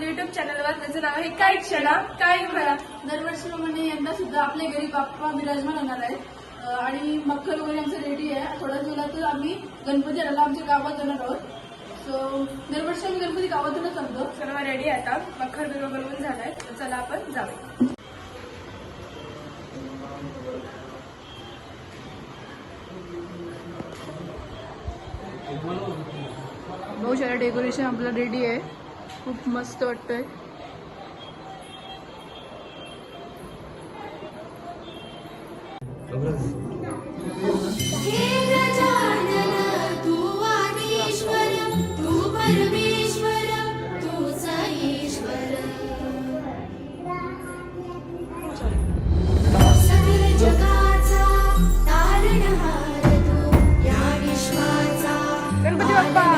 आपल्या युट्यूब चॅनलवर. त्याचं नाव आहे काय क्षणा काय म्हणा. दरवर्षीप्रमाणे यंदा सुद्धा आपल्या घरी बाप्पा विराजमान होणार आहेत आणि मखर वगैरे आमचं रेडी आहे. थोड्याच वेळात आम्ही गणपती आणायला आमच्या गावात जाणार आहोत. सो दरवर्षी आम्ही गणपती गावातूनच आणतो. सर्व रेडी आहे आता. मखर बिरो बनवून झालाय. तर चला आपण जाऊया. बहुत सारा डेकोरेशन आपला रेडी आहे. खूप मस्त वाटतंय. गणपती बाप्पा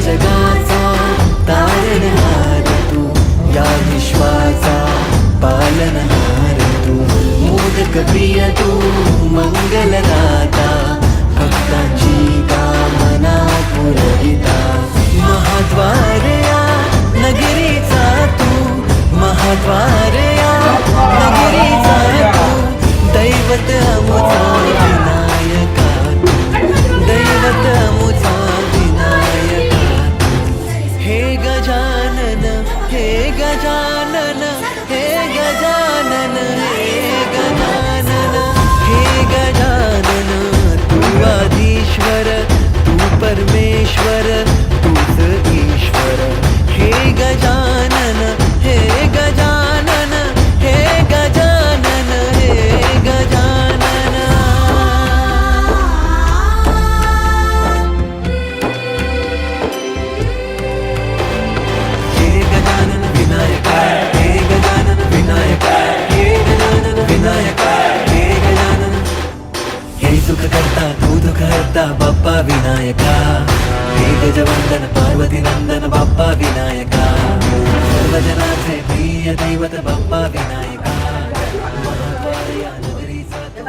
जगाचा तारणहार तू, या विश्वाचा पालनहार तू, मोदक प्रिय तू, मंगलदाता, भक्तांची कामना पुरविता. महाद्वार या नगरीचा तू, महाद्वार या नगरीचा तू, दैवत अमुचा विनायका तू, दैवत अमुचा हे गजानन हे गजानन हे गजानन हे गजानन हे गजानन. तू आदिश्वर तू परमेश्वर तूच ईश्वर. हे गजानन हे गजानन हे गजानन हे गजानन. सुख करता तू दुख हरता बाप्पा विनायका. हे गजवंदन पार्वती नंदन बाप्पा विनायका. सर्वजनाचे प्रिय दैवत बाप्पा विनायका. महाद्वार या नगरीचा तू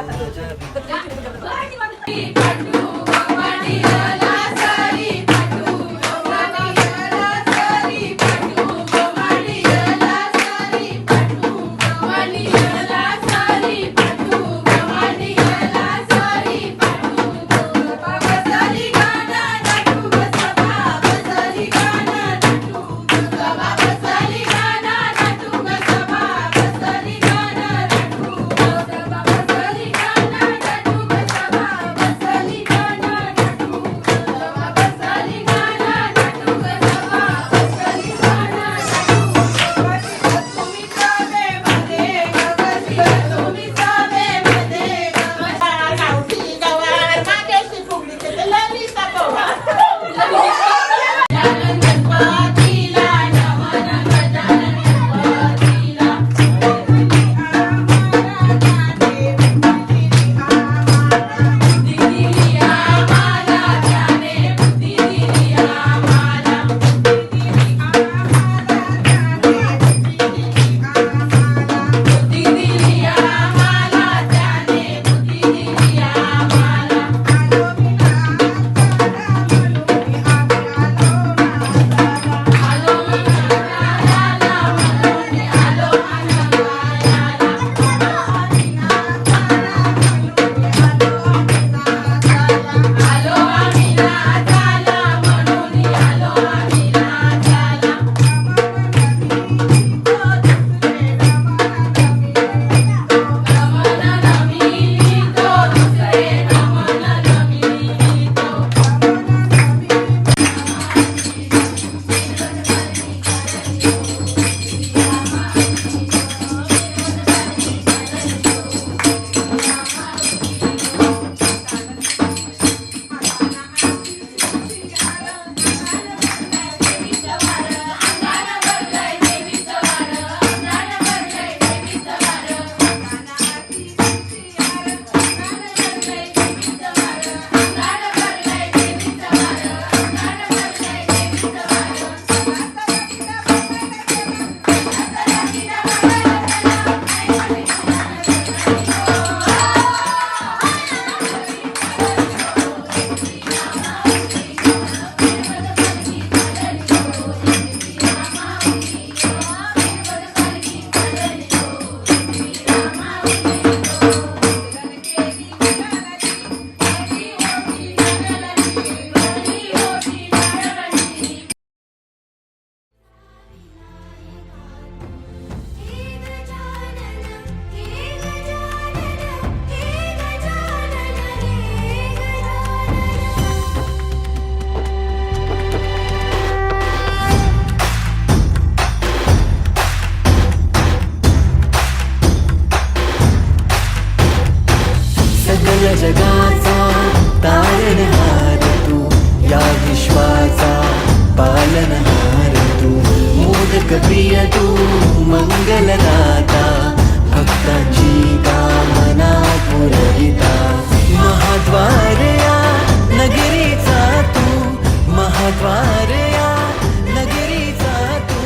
तू मंगलदाता भक्तांची कामना पुरविता महाद्वार या नगरीचा तू महाद्वार या नगरीचा तू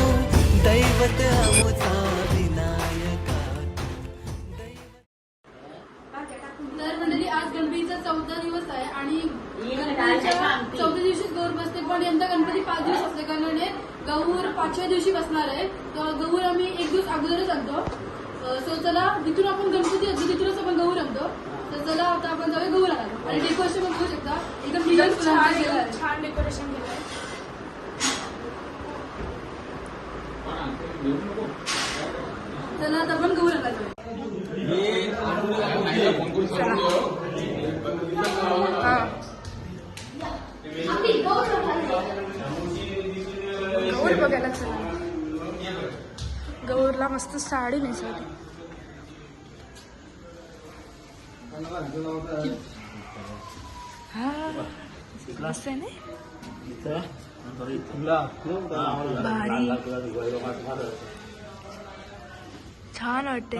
दैवत आमचा विनायका तर मंडळी आज गणपतीचा 14 दिवस आहे आणि गणपतीच्या 14 दिवशीच गौर बसते, पण यंदा गणपती 5 दिवस असले कारणाने गौर 5व्या दिवशी बसणार आहे. तर गौर आम्ही 1 दिवस अगोदरच आणतो. सो चला जिथून आपण गणपती आणतो तिथूनच आपण गौर आणतो. तर चला आता आपण जाऊया गौर आणायला. आणि डेकोरेशन पण बघू शकता एकदम रिअल फुलांचं केलं आहे. छान डेकोरेशन केलंय. चला आता आपण गौर आणायला जाऊया. गौर बघायला चला. गौरला मस्त साडी नेसवली. हा मस्त आहे ना. भारी छान वाटते.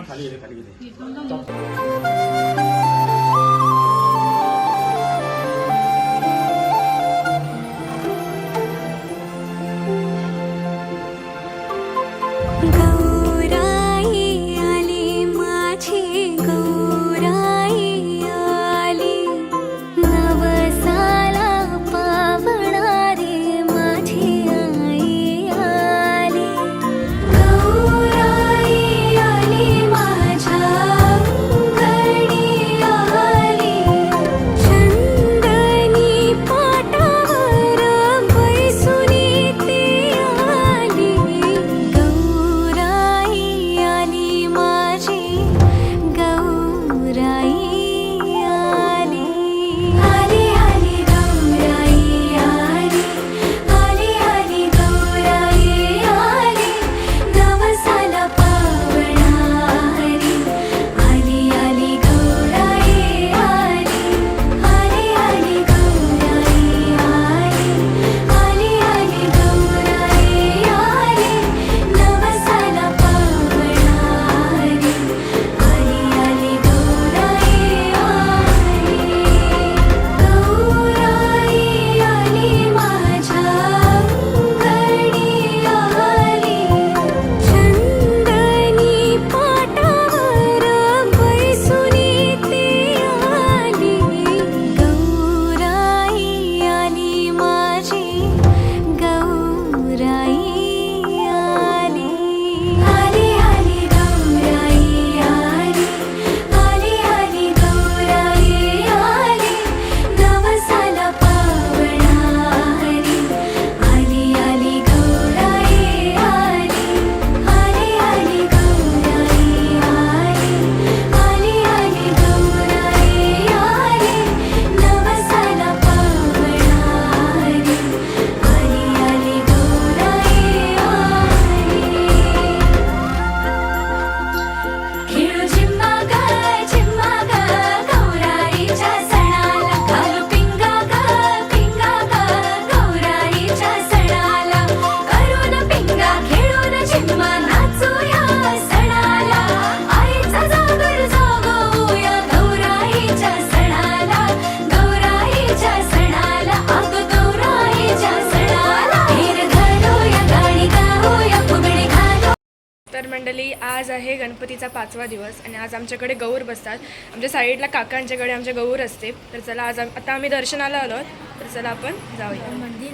तर मंडळी आज आहे गणपतीचा 5वा दिवस आणि आज आमच्याकडे गौर बसतात. आमच्या साईडला काकांच्याकडे आमच्या गौर असते. तर चला आज आता आम्ही दर्शनाला आलो आहोत. तर चला आपण जाऊया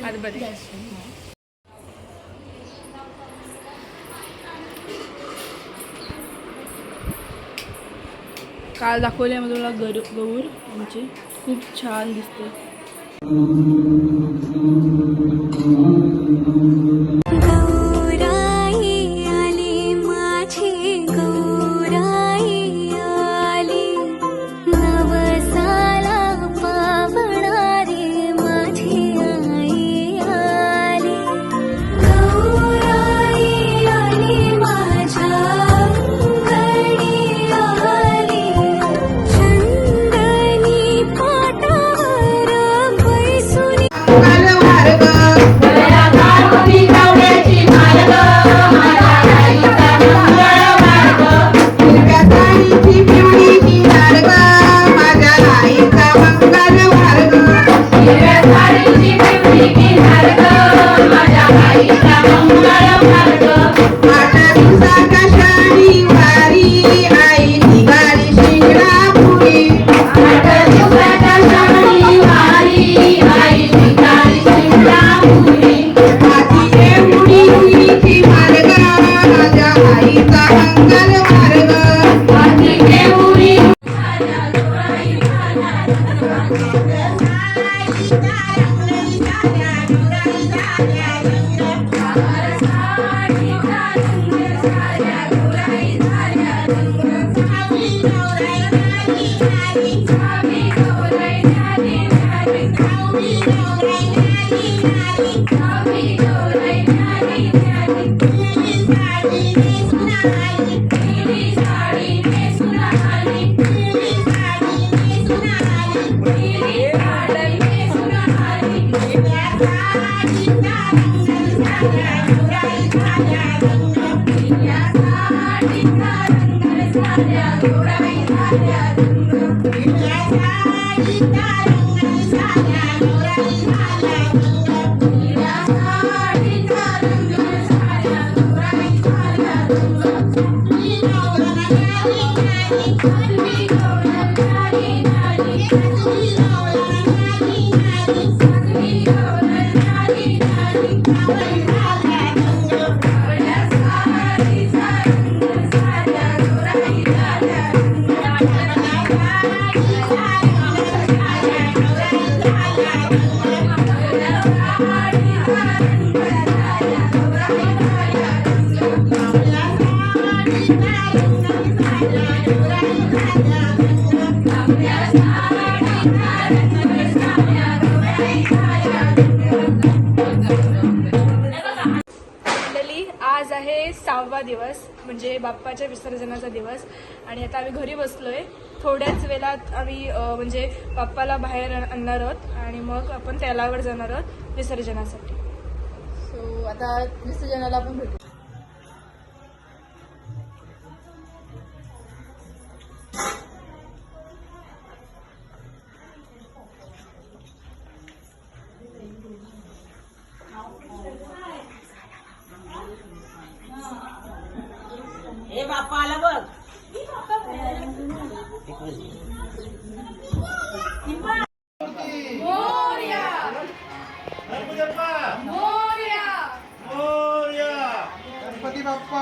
आतमध्ये. काल दाखवले मी तुला गौर आमची खूप छान दिसते. कालवार ग आईचा मंगल मार्ग हाती घेऊनी मंडळी, आज आहे 6वा दिवस म्हणजे बाप्पाच्या विसर्जनाचा दिवस आणि आता आम्ही घरी बसलोय. थोड्याच वेळात आम्ही म्हणजे बाप्पाला बाहेर आणणार आहोत आणि मग आपण तलावावर जाणार आहोत विसर्जनासाठी. सो आता विसर्जनाला आपण भेटू. हे बाप्पा आला बघ गणपती बाप्पा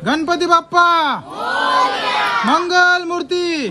गणपती बाप्पा मंगल मूर्ती.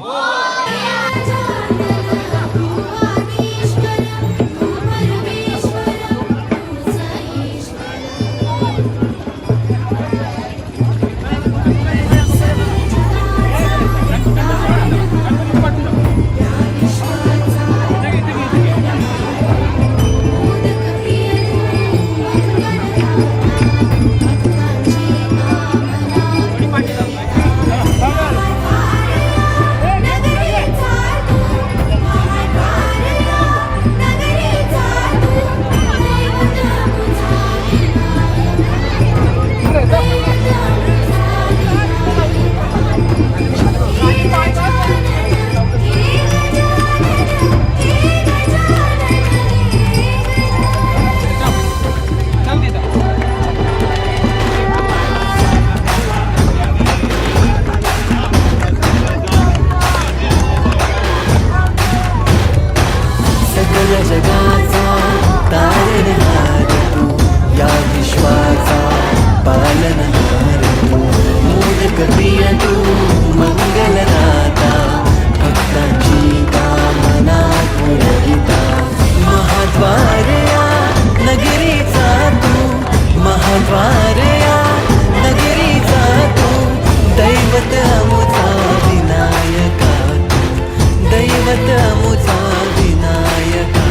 मुझा विनायका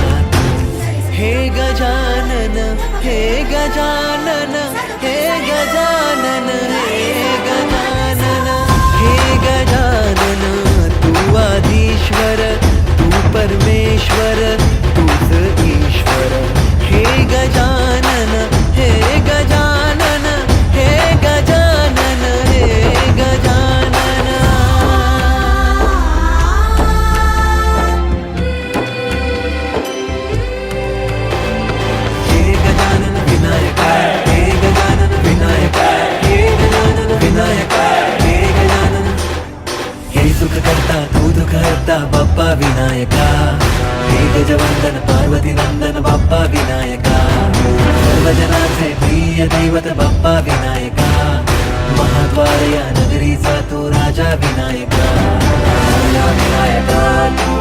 हे गजानन हे गजानन हे गजानन हे गजानन हे गजानन तू आधीश्वर तू परमेश्वर तूच ईश्वर हे गजानन हे गजानन हे गजानन हे गजानन हे गजानन विनायका हे गजानन विनायका हे गजानन विनायका हे गजानन हे सुख करता तू दुःख हरता बाप्पा विनायका हे गजवंदन पार्वती नंदन बाप्पा विनायका सर्वजनाचे प्रिय दैवत बाप्पा विनायका महाद्वार या नगरीचा तू राजा विनायका राजा विनायका तू